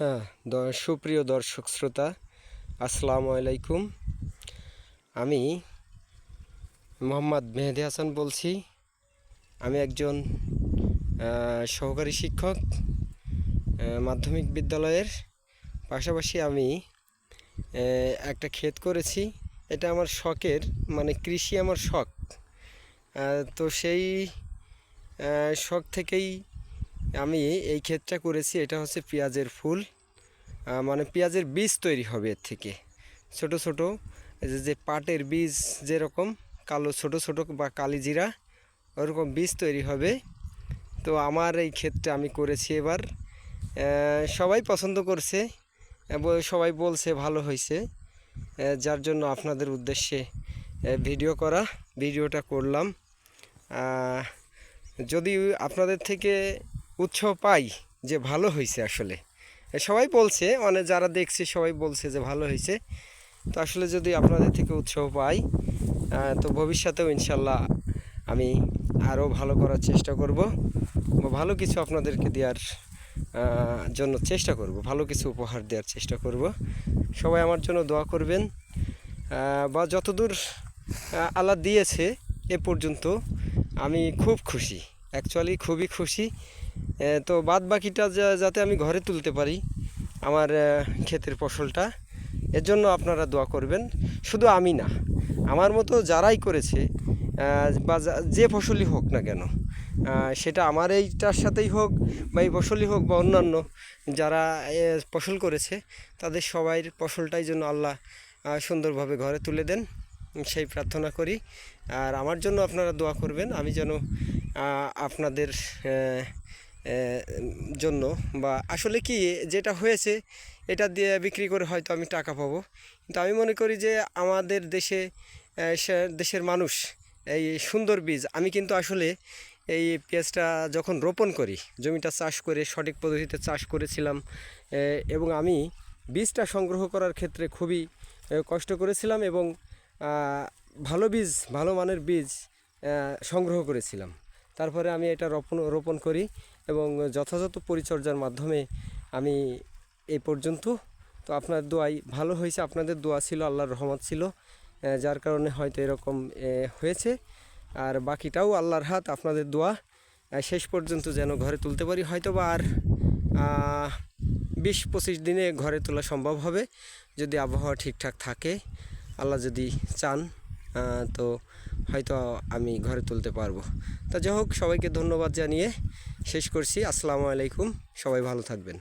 হ্যাঁ, সুপ্রিয় দর্শক শ্রোতা, আসসালামু আলাইকুম। আমি মোহাম্মদ মেহেদি হাসান বলছি। আমি একজন সহকারী শিক্ষক মাধ্যমিক বিদ্যালয়ের। পাশাপাশি আমি একটা ক্ষেত করেছি। এটা আমার শখের, মানে কৃষি আমার শখ। তো সেই শখ থেকেই আমি এই ক্ষেতটা করেছি। এটা হচ্ছে পেঁয়াজের ফুল, মানে পেঁয়াজের বীজ তৈরি হবে এর থেকে। ছোট ছোট যে পাটের বীজ যেরকম কালো ছোট ছোট বা কালিজিরা, ওরকম বীজ তৈরি হবে। তো আমার এই ক্ষেতটা আমি করেছি এবার। সবাই পছন্দ করছে, সবাই বলছে ভালো হয়েছে, যার জন্য আপনাদের উদ্দেশ্যে ভিডিওটা করলাম। যদি আপনাদের থেকে উৎসাহ পাই যে ভালো হয়েছে, আসলে সবাই বলছে, মানে যারা দেখছে সবাই বলছে যে ভালো হয়েছে। তো আসলে যদি আপনাদের থেকে উৎসাহ পাই, তো ভবিষ্যতেও ইনশাল্লাহ আমি আরও ভালো করার চেষ্টা করব, বা ভালো কিছু আপনাদেরকে দেওয়ার জন্য চেষ্টা করব, ভালো কিছু উপহার দেওয়ার চেষ্টা করব। সবাই আমার জন্য দোয়া করবেন, বা যতদূর আল্লাহ দিয়েছে এ পর্যন্ত আমি খুব খুশি, অ্যাকচুয়ালি খুবই খুশি। তো বাদ বাকিটা যাতে আমি ঘরে তুলতে পারি আমার ক্ষেতের ফসলটা, এর জন্য আপনারা দোয়া করবেন। শুধু আমি না, আমার মতো যারাই করেছে, বা যে ফসলই হোক না কেন, সেটা আমার এইটার সাথেই হোক বা এই ফসলই হোক বা অন্যান্য যারা ফসল করেছে, তাদের সবাই ফসলটাই যেন আল্লাহ সুন্দরভাবে ঘরে তুলে দেন, সেই প্রার্থনা করি। আর আমার জন্য আপনারা দোয়া করবেন, আমি যেন আপনাদের জন্য, বা আসলে কি যেটা হয়েছে এটা দিয়ে বিক্রি করে হয়তো আমি টাকা পাবো, কিন্তু আমি মনে করি যে আমাদের দেশের মানুষ এই সুন্দর বীজ, আমি কিন্তু আসলে এই পেঁয়াজটা যখন রোপণ করি, জমিটা চাষ করে সঠিক পদ্ধতিতে চাষ করেছিলাম, এবং আমি বীজটা সংগ্রহ করার ক্ষেত্রে খুবই কষ্ট করেছিলাম, এবং ভালো বীজ, ভালো মানের বীজ সংগ্রহ করেছিলাম। তারপরে আমি এটা রোপণ করি, এবং যথাযথ পরিচর্যার মাধ্যমে আমি এই পর্যন্ত। তো আপনার দোয়াই ভালো হয়েছে, আপনাদের দোয়া ছিল, আল্লাহর রহমত ছিল, যার কারণে হয়তো এরকম হয়েছে। আর বাকিটাও আল্লাহর হাত, আপনাদের দোয়া শেষ পর্যন্ত যেন ঘরে তুলতে পারি। হয়তো বা আর 20-25 দিনে ঘরে তোলা সম্ভব হবে, যদি আবহাওয়া ঠিকঠাক থাকে, আল্লাহ যদি চান, তো হয়তো আমি ঘরে তুলতে পারবো। তা যাই হোক, সবাইকে ধন্যবাদ জানিয়ে শেষ করছি। আসসালামু আলাইকুম, সবাই ভালো থাকবেন।